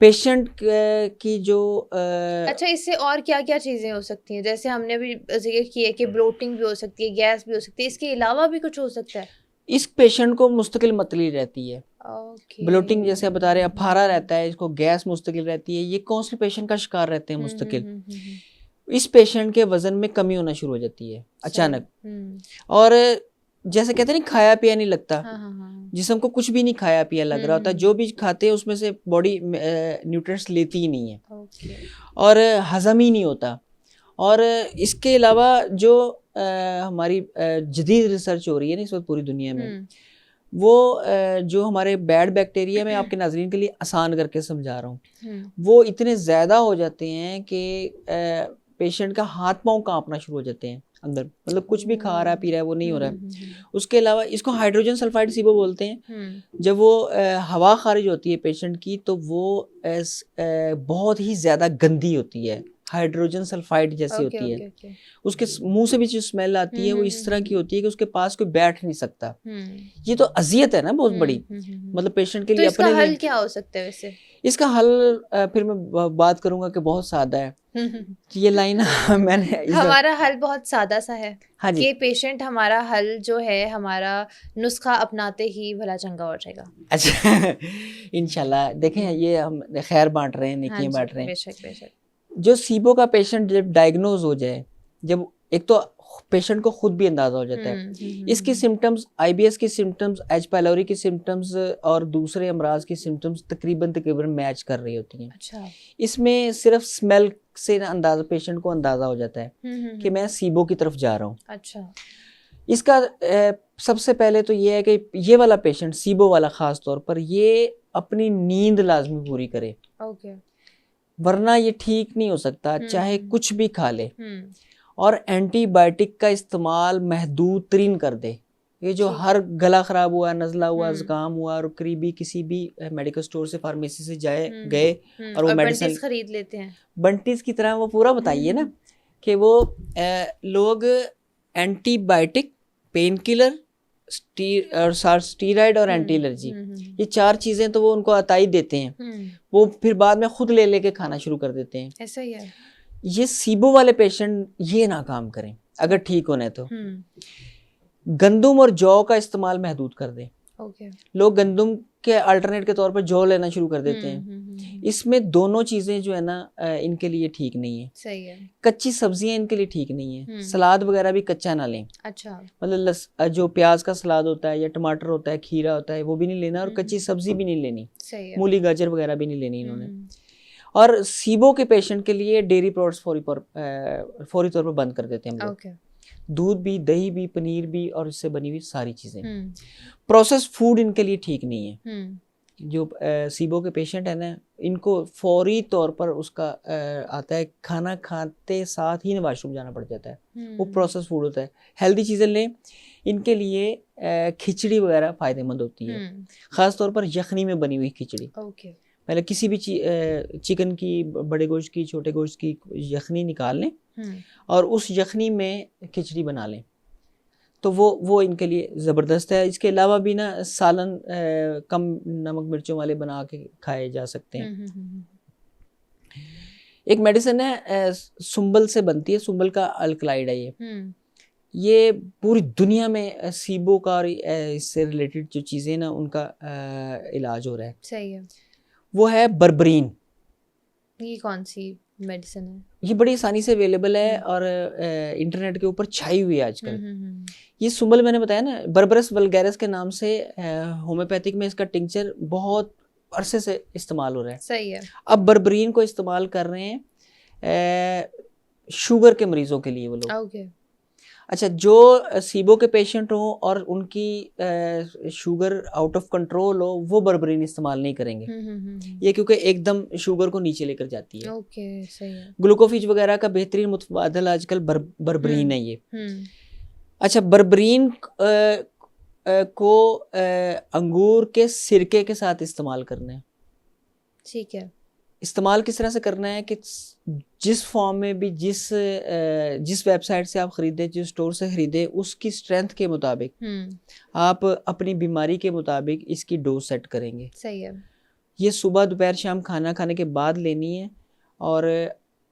पेशेंट की जो अच्छा, इससे और क्या क्या चीज़ें हो सकती हैं? जैसे हमने भी जिक्र किया कि ब्लोटिंग भी हो सकती है, गैस भी हो सकती है, इसके अलावा भी कुछ हो सकता है? इस पेशेंट को मुस्तकिल मतली रहती है। ब्लोटिंग जैसे आप बता रहे हैं, अफारा रहता है, इसको गैस मुस्तकिल रहती है, ये कॉन्स्टिपेशन का शिकार रहते हैं मुस्तकिल। इस पेशेंट के वजन में कमी होना शुरू हो जाती है अचानक। और जैसे कहते हैं ना, खाया पिया नहीं लगता, जिस्म को कुछ भी नहीं खाया पिया लग रहा होता, जो भी खाते हैं उसमें से बॉडी न्यूट्रिएंट्स लेती ही नहीं है और हजम ही नहीं होता। और इसके अलावा जो हमारी जदीद रिसर्च हो रही है ना इस वक्त पूरी दुनिया में, वो जो हमारे बैड बैक्टीरिया, मैं आपके नाज़रीन के लिए आसान करके समझा रहा हूँ, वो इतने ज़्यादा हो जाते हैं कि पेशेंट का हाथ पांव कांपना शुरू हो जाते हैं अंदर, मतलब कुछ भी खा रहा है पी रहा है वो नहीं हो रहा है। उसके अलावा इसको हाइड्रोजन सल्फाइड सीबो बोलते हैं। जब वो हवा खारिज होती है पेशेंट की तो वो बहुत ही ज़्यादा गंदी होती है, हाइड्रोजन सल्फाइड जैसी ओके होती ओके है, ओके। उसके मुंह से भी जो स्मेल आती है वो इस तरह की होती है कि उसके पास कोई बैठ नहीं सकता। ये तो अजियत है ना बहुत बड़ी, मतलब पेशेंट के तो लिए इसका अपने हल लिए। क्या हो सकता है वैसे? इसका हल फिर मैं बात करूंगा कि बहुत सादा है कि ये लाइन मैंने इस हमारा हल बहुत सादा सा है हाँ जी, कि पेशेंट हमारा हल जो है, हमारा नुस्खा अपनाते ही भला चंगा हो जाएगा। अच्छा इंशाल्लाह देखें, ये हम खैर बांट रहे हैं, हाँ नेकियां जी, बांट रहे हैं। बेशक बेशक। जो सीबो का पेशेंट जब डायग्नोज हो जाए, जब एक तो पेशेंट को खुद भी अंदाजा हो जाता है इसकी सिम्टम्स, आईबीएस की सिम्टम्स, एच पाइलोरी की सिम्टम्स और दूसरे अमराज की सिम्टम्स तकरीबन तकरीबन मैच कर रही होती हैं। अच्छा। इसमें सिर्फ स्मेल से अंदाजा, पेशेंट को अंदाजा हो जाता है कि मैं सीबो की तरफ जा रहा हूँ। अच्छा। इसका सबसे पहले तो ये है कि ये वाला पेशेंट, सीबो वाला खास तौर पर, ये अपनी नींद लाजमी पूरी करे, ओके। वरना ये ठीक नहीं हो सकता चाहे कुछ भी खा ले। हम्म। और एंटीबायोटिक का इस्तेमाल महदूद तरीन कर दे। ये जो ठीक हर है। गला ख़राब हुआ, नज़ला हुआ, ज़ुकाम हुआ और करीबी किसी भी मेडिकल स्टोर से, फार्मेसी से गए और वो और मेडिसिन बंटीज खरीद लेते हैं। बंटीज की तरह वो पूरा बताइए ना कि वो लोग एंटीबायोटिक, पेन किलर और स्टीराइड और एंटी एलर्जी, ये 4 चीज़ें तो वो उनको अताई देते हैं, वो फिर बाद में खुद ले लेके खाना शुरू कर देते हैं। ऐसा ही है। ये सीबो वाले पेशेंट ये ना काम करें अगर ठीक होने तो। गंदम और जौ का इस्तेमाल महदूद कर दें। ओके। लोग गंदम के अल्टरनेट के तौर पर जौ लेना शुरू कर देते हैं। इसमें दोनों चीज़ें जो है ना इनके लिए ठीक नहीं है। सही है। कच्ची सब्जियां इनके लिए ठीक नहीं है। सलाद वगैरह भी कच्चा ना लें। अच्छा। मतलब जो प्याज का सलाद होता है या टमाटर होता है, खीरा होता है, वो भी नहीं लेना, और कच्ची सब्जी भी नहीं लेनी। सही है। मूली गाजर वगैरह भी नहीं लेनी इन्होंने। और सीबो के पेशेंट के लिए डेयरी प्रोडक्ट्स फौरी तौर पर बंद कर देते हैं हम लोग। ओके। दूध भी, दही भी, पनीर भी और इससे बनी हुई सारी चीज़ें। प्रोसेस फूड इनके लिए ठीक नहीं है। जो सीबो के पेशेंट है ना, इनको फौरी तौर पर उसका आता है, खाना खाते साथ ही वॉशरूम जाना पड़ जाता है। वो प्रोसेस फूड होता है। हेल्दी चीज़ें लें। इनके लिए खिचड़ी वगैरह फ़ायदेमंद होती है, ख़ास तौर पर यखनी में बनी हुई खिचड़ी। ओके। पहले किसी भी चिकन की, बड़े गोश्त की, छोटे गोश्त की यखनी निकाल लें और उस यखनी में खिचड़ी बना लें, तो वो इनके लिए ज़बरदस्त है। इसके अलावा भी ना सालन कम नमक मिर्चों वाले बना के खाए जा सकते हैं। एक मेडिसिन है सुंबल से बनती है, सुंबल का अल्कलाइड है ये पूरी दुनिया में सीबो का और इससे रिलेटेड जो चीज़ें ना उनका इलाज हो रहा है। सही है। वो है बर्बरीन। ये कौन सी मेडिसिन है? ये बड़ी आसानी से अवेलेबल है और इंटरनेट के ऊपर छाई हुई है आजकल। ये सुंबल मैंने बताया ना, बर्बरस वल्गैरिस के नाम से होम्योपैथिक में इसका टिंचर बहुत अरसे से इस्तेमाल हो रहा है। सही है। अब बर्बरीन को इस्तेमाल कर रहे हैं शुगर के मरीजों के लिए वो लोग। ओके। अच्छा, जो सीबो के पेशेंट हो और उनकी शुगर आउट ऑफ कंट्रोल हो, वो बर्बरीन इस्तेमाल नहीं करेंगे। ये क्योंकि एकदम शुगर को नीचे लेकर जाती है। ओके, सही है। ग्लूकोफिज वगैरह का बेहतरीन मुतबादल आजकल बर्बरीन है ये। अच्छा, बर्बरीन को अंगूर के सिरके के साथ इस्तेमाल करना है। ठीक है। इस्तेमाल किस तरह से करना है कि जिस फॉर्म में भी, जिस वेबसाइट से आप खरीदें, जिस स्टोर से खरीदें, उसकी स्ट्रेंथ के मुताबिक आप अपनी बीमारी के मुताबिक इसकी डोज सेट करेंगे। सही है। ये सुबह दोपहर शाम खाना खाने के बाद लेनी है और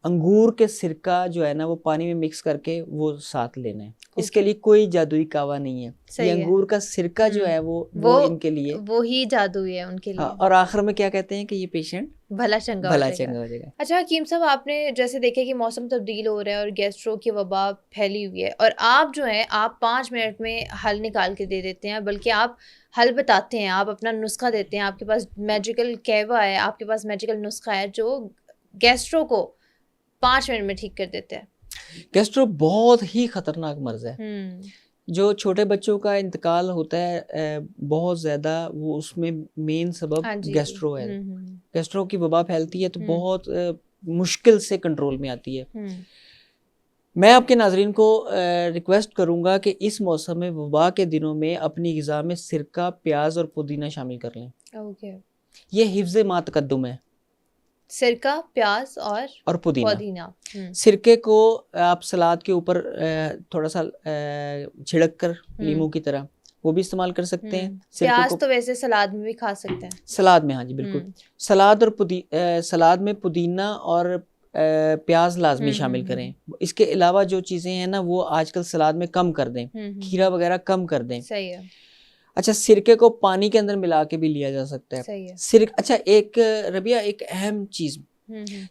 अंगूर के सिरका जो है ना वो पानी में मिक्स करके वो साथ लेना है। इसके लिए कोई जादुई कावा नहीं है। ये अंगूर का सिरका जो है वो इनके लिए वो ही जादू है उनके लिए। और आखिर में क्या कहते हैं कि ये पेशेंट भला चंगा हो जाएगा। अच्छा हकीम साहब, आपने जैसे देखा कि मौसम तब्दील हो रहा है और गैस्ट्रो की वबा फैली हुई है, और आप जो है आप 5 मिनट में हल निकाल के दे देते हैं, बल्कि आप हल बताते हैं, आप अपना नुस्खा देते हैं। आपके पास मैजिकल कहवा है, आपके पास मैजिकल नुस्खा है जो गैस्ट्रो को 5 मिनट में ठीक कर देते हैं। गैस्ट्रो बहुत ही खतरनाक मर्ज है। जो छोटे बच्चों का इंतकाल होता है बहुत ज़्यादा, वो उसमें मेन सबब गैस्ट्रो है। गैस्ट्रो की वबा फैलती है तो बहुत मुश्किल से कंट्रोल में आती है। मैं आपके नाजरीन को रिक्वेस्ट करूंगा कि इस मौसम में, वबा के दिनों में, अपनी ग़िज़ा में सिरका, प्याज और पुदीना शामिल कर लें। ओके। ये हिफ्ज़ मा तक़द्दुम है। सिरका, प्याज और पुदीना। पुदीना। सिरके को आप सलाद के ऊपर थोड़ा सा छिड़क कर लीमू की तरह वो भी इस्तेमाल कर सकते हैं। प्याज तो वैसे सलाद में भी खा सकते हैं। सलाद में, हाँ जी बिल्कुल। सलाद में पुदीना और प्याज लाजमी शामिल करें। इसके अलावा जो चीज़ें हैं ना वो आजकल सलाद में कम कर दें, खीरा वगैरह कम कर दें। सही है। अच्छा, सिरके को पानी के अंदर मिला के भी लिया जा सकता है। सही है। अच्छा, एक रबिया, एक अहम चीज़,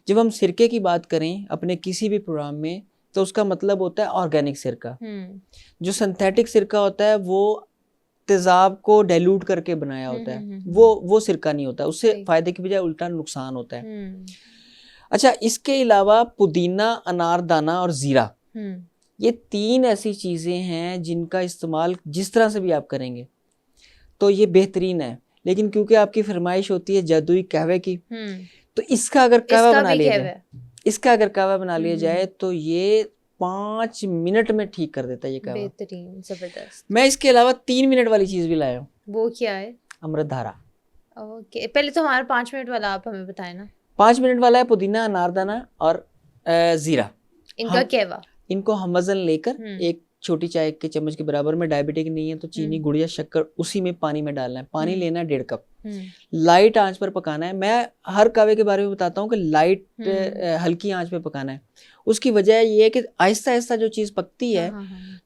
जब हम सिरके की बात करें अपने किसी भी प्रोग्राम में तो उसका मतलब होता है ऑर्गेनिक सिरका। जो सिंथेटिक सिरका होता है वो तेजाब को डाइल्यूट करके बनाया होता है, वो सिरका नहीं होता, उससे फायदे की बजाय उल्टा नुकसान होता है। अच्छा, इसके अलावा पुदीना, अनारदाना और जीरा, ये 3 ऐसी चीज़ें हैं जिनका इस्तेमाल जिस तरह से भी आप करेंगे तो ये बेहतरीन है। लेकिन क्योंकि आपकी फरमाइश होती है जादुई कहवे की, तो इसका अगर कहवा बना लिया जाए तो ये 5 मिनट में ठीक कर देता है ये कहवा। बेहतरीन, जबरदस्त। मैं इसके अलावा 3 मिनट वाली चीज़ भी लाया हूँ। वो क्या है? अमृतधारा। ओके, पहले तो हमारा 5 मिनट वाला आप हमें बताएं ना। 5 मिनट वाला है पुदीना, अनारदाना और जीरा, इनका कहवा। इनको हम वजन लेकर एक छोटी चाय के चम्मच के बराबर में, डायबिटिक नहीं है तो चीनी, गुड़ या शक्कर उसी में पानी में डालना है। पानी लेना है 1.5 कप, लाइट आंच पर पकाना है। मैं हर कहवे के बारे में बताता हूँ कि लाइट हल्की आंच पे पकाना है। उसकी वजह ये है कि आहिस्ता आहिस्ता जो चीज़ पकती है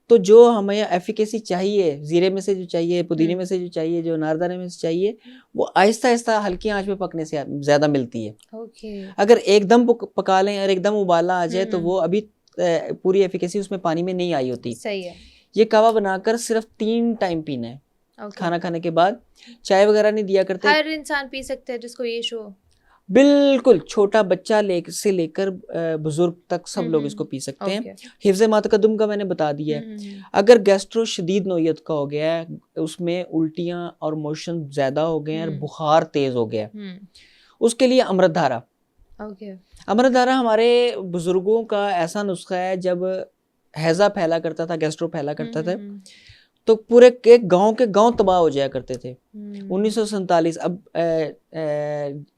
तो जो हमें एफिकेसी चाहिए, जीरे में से जो चाहिए, पुदीने में से जो चाहिए, जो अनारदाने में से चाहिए, वो आहिस्ता आहिस्ता हल्की आंच पे पकने से ज़्यादा मिलती है। अगर एकदम पका लें और एकदम उबाला आ जाए तो वो अभी पूरी एफिकेसी उसमें पानी में नहीं आई होती। सही है। ये कहवा बनाकर सिर्फ 3 टाइम पीना है। खाना खाने के बाद। चाय वगैरह नहीं दिया करते। हर इंसान पी सकता है जिसको ये शो? बिल्कुल, छोटा बच्चा से लेकर बुजुर्ग तक सब लोग इसको पी सकते हैं। हिफ्ज़े मातकद्दुम का मैंने बता दिया है। अगर गैस्ट्रो शदीद नोयत का हो गया है, उसमें उल्टियाँ और मोशन ज़्यादा हो गए हैं और बुखार तेज़ हो गया है, उसके लिए अमृतधारा। अमृतधारा हमारे बुजुर्गों का ऐसा नुस्खा है, जब हैजा फैला करता था, गैस्ट्रो फैला करता था तो पूरे एक गांव के गांव तबाह हो जाया करते थे। 1947 अब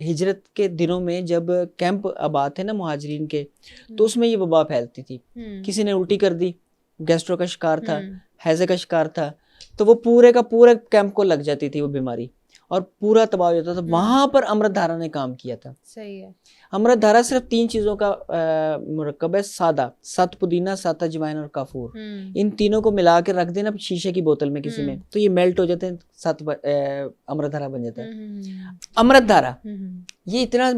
हिजरत के दिनों में जब कैंप आबाद थे ना मुहाजिरीन के, तो उसमें ये वबा फैलती थी। किसी ने उल्टी कर दी, गैस्ट्रो का शिकार था, हैजे का शिकार था, तो वो पूरे का पूरे कैंप को लग जाती थी वो बीमारी और पूरा तबाह हो जाता था। वहां पर अमृतधारा ने काम किया था। सही है। अमृतधारा सिर्फ 3 चीजों का मुरक्कब है, सादा, 7 पुदीना, 7 अजवाइन और काफूर। इन तीनों को मिला के रख देना शीशे की बोतल में किसी में, तो ये मेल्ट हो जाते हैं, 7 अमृतधारा बन जाता है। अमृतधारा ये इतना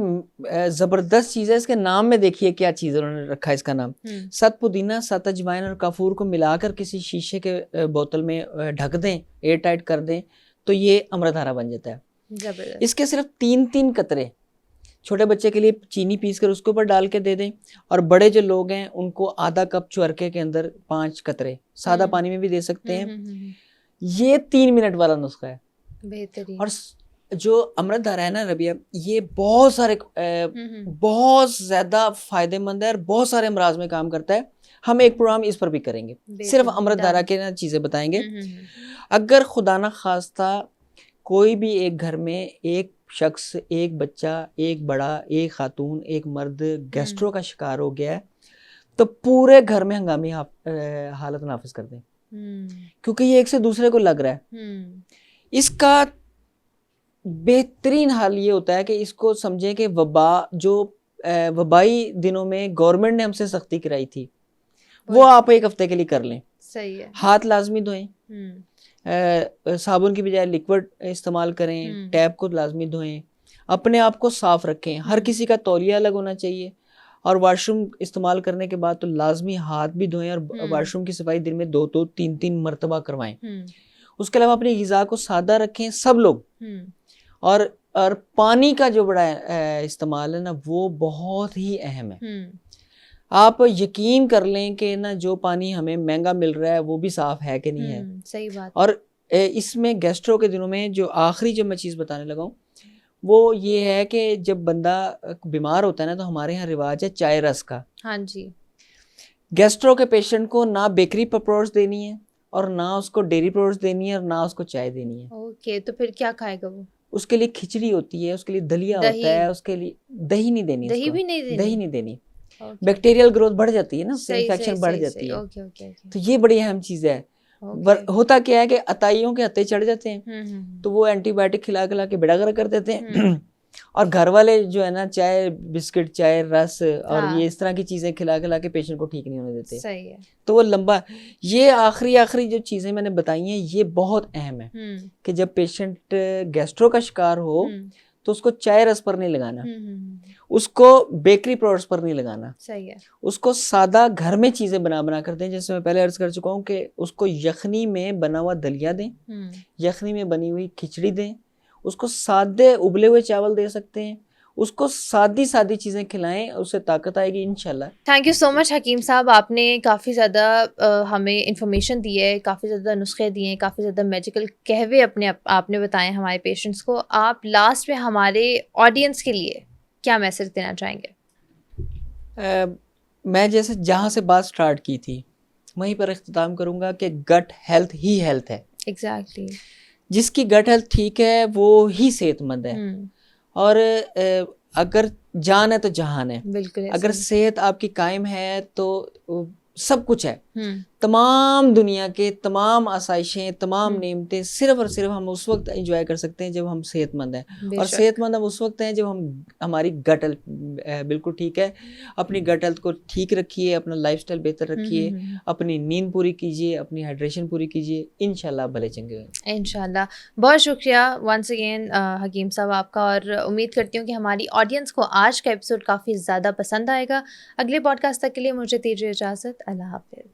जबरदस्त चीज है, इसके नाम में देखिए क्या चीज उन्होंने रखा है इसका नाम। 7 पुदीना, 7 अजवाइन और काफूर को मिलाकर किसी शीशे के बोतल में ढक दें, एयर टाइट कर दें, तो ये अमृतधारा बन जाता है। इसके सिर्फ 3-3 कतरे छोटे बच्चे के लिए चीनी पीस कर उसके ऊपर डाल के दे दें, और बड़े जो लोग हैं उनको आधा कप चुरके के अंदर 5 कतरे, सादा पानी में भी दे सकते हैं। ये 3 मिनट वाला नुस्खा है। बेहतरीन। और जो अमृतधारा है ना रबिया, ये बहुत सारे बहुत ज्यादा फायदेमंद है और बहुत सारे अमराज में काम करता है। हम एक प्रोग्राम इस पर भी करेंगे, सिर्फ अमृतधारा के ना चीजें बताएंगे। अगर खुदा ना खास्ता कोई भी एक घर में एक शख्स, एक बच्चा, एक बड़ा, एक खातून, एक मर्द गैस्ट्रो का शिकार हो गया है, तो पूरे घर में हंगामी हालत नाफिज कर दें, क्योंकि ये एक से दूसरे को लग रहा है। इसका बेहतरीन हाल ये होता है कि इसको समझें कि वबाई दिनों में गवर्नमेंट ने हमसे सख्ती कराई थी, वो आप 1 हफ्ते के लिए कर लें। सही है। हाथ लाजमी धोएं, साबुन की बजाय लिक्विड इस्तेमाल करें, टैप को लाजमी धोएं, अपने आप को साफ रखें। हर किसी का तौलिया अलग होना चाहिए, और वॉशरूम इस्तेमाल करने के बाद तो लाजमी हाथ भी धोएं, और वॉशरूम की सफाई दिन में 2-2, 3-3 मरतबा करवाएं। उसके अलावा अपनी ग़िज़ा को सादा रखें सब लोग। और पानी का जो बड़ा इस्तेमाल है ना, वो बहुत ही अहम है। आप यकीन कर लें कि ना जो पानी हमें महंगा मिल रहा है वो भी साफ है कि नहीं है। सही बात। और इसमें गैस्ट्रो के दिनों में जो आखिरी जो मैं चीज़ बताने लगा हूँ वो ये है कि जब बंदा बीमार होता है ना, तो हमारे यहाँ रिवाज है चाय रस का। हाँ जी। गैस्ट्रो के पेशेंट को ना बेकरी पर प्रोडक्ट्स देनी है, और ना उसको डेयरी प्रोडक्ट्स देनी है, और ना उसको चाय देनी है। ओके, तो फिर क्या खाएगा वो? उसके लिए खिचड़ी होती है, उसके लिए दलिया दही होता है, उसके लिए दही नहीं देनी, दही उसको भी नहीं देनी। दही नहीं देनी। ओके बैक्टीरियल ग्रोथ बढ़ जाती है ना, उससे सही सही इन्फेक्शन बढ़ सही जाती सही है। ओके ओके ओके तो ये बड़ी अहम चीज़ है। ओके होता क्या है कि अताइयों के हत्थे चढ़ जाते हैं, हम्म तो वो एंटीबायोटिक खिला खिला के बेड़ा कर देते हैं। हम्म और घर वाले जो है ना, चाय बिस्किट, चाय रस और हाँ ये इस तरह की चीज़ें खिला खिला के पेशेंट को ठीक नहीं होने देते। सही है तो वो लंबा, ये आखिरी जो चीज़ें मैंने बताई हैं ये बहुत अहम है कि जब पेशेंट गैस्ट्रो का शिकार हो हम्म तो उसको चाय रस पर नहीं लगाना, हम्म उसको बेकरी प्रोडक्ट्स पर नहीं लगाना, सही है उसको सादा घर में चीज़ें बना कर दें। जैसे मैं पहले अर्ज कर चुका हूँ कि उसको यखनी में बना हुआ दलिया दें, यखनी में बनी हुई खिचड़ी दें, उसको सादे उबले हुए चावल दे सकते हैं, उसको सादी सादी चीज़ें खिलाएं, उससे ताकत आएगी इंशाल्लाह। थैंक यू सो मच हकीम साहब, आपने काफ़ी ज़्यादा हमें इन्फॉर्मेशन दी है, काफ़ी ज़्यादा नुस्खे दिए हैं, काफ़ी ज़्यादा मैजिकल कहवे आपने बताए हमारे पेशेंट्स को। आप लास्ट में हमारे ऑडियंस के लिए क्या मैसेज देना चाहेंगे? मैं जैसे जहाँ से बात स्टार्ट की थी वहीं पर इख्तिताम करूँगा कि गट हेल्थ ही हेल्थ है। एग्जैक्टली जिसकी गट हेल्थ ठीक है वो ही सेहतमंद है। और अगर जान है तो जहान है। बिल्कुल अगर ऐसे सेहत आपकी कायम है तो सब कुछ है। ही। तमाम दुनिया के तमाम आसाइशें, तमाम हम्म, नेमतें सिर्फ और सिर्फ हम उस वक्त एंजॉय कर सकते हैं जब हम सेहतमंद हैं। और बेशक सेहतमंद हम उस वक्त हैं जब हमारी गट हेल्थ बिल्कुल ठीक है। अपनी गट हेल्थ को ठीक रखिए, अपना लाइफस्टाइल बेहतर रखिए, अपनी नींद पूरी कीजिए, अपनी हाइड्रेशन पूरी कीजिए, इंशाल्लाह भले चंगे होंगे। इंशाल्लाह। बहुत शुक्रिया वंस अगेन हकीम साहब आपका, और उम्मीद करती हूँ कि हमारी ऑडियंस को आज का एपिसोड काफ़ी ज़्यादा पसंद आएगा। अगले पॉडकास्ट तक के लिए मुझे दीजिए इजाज़त। अल्लाह हाफ़िज़।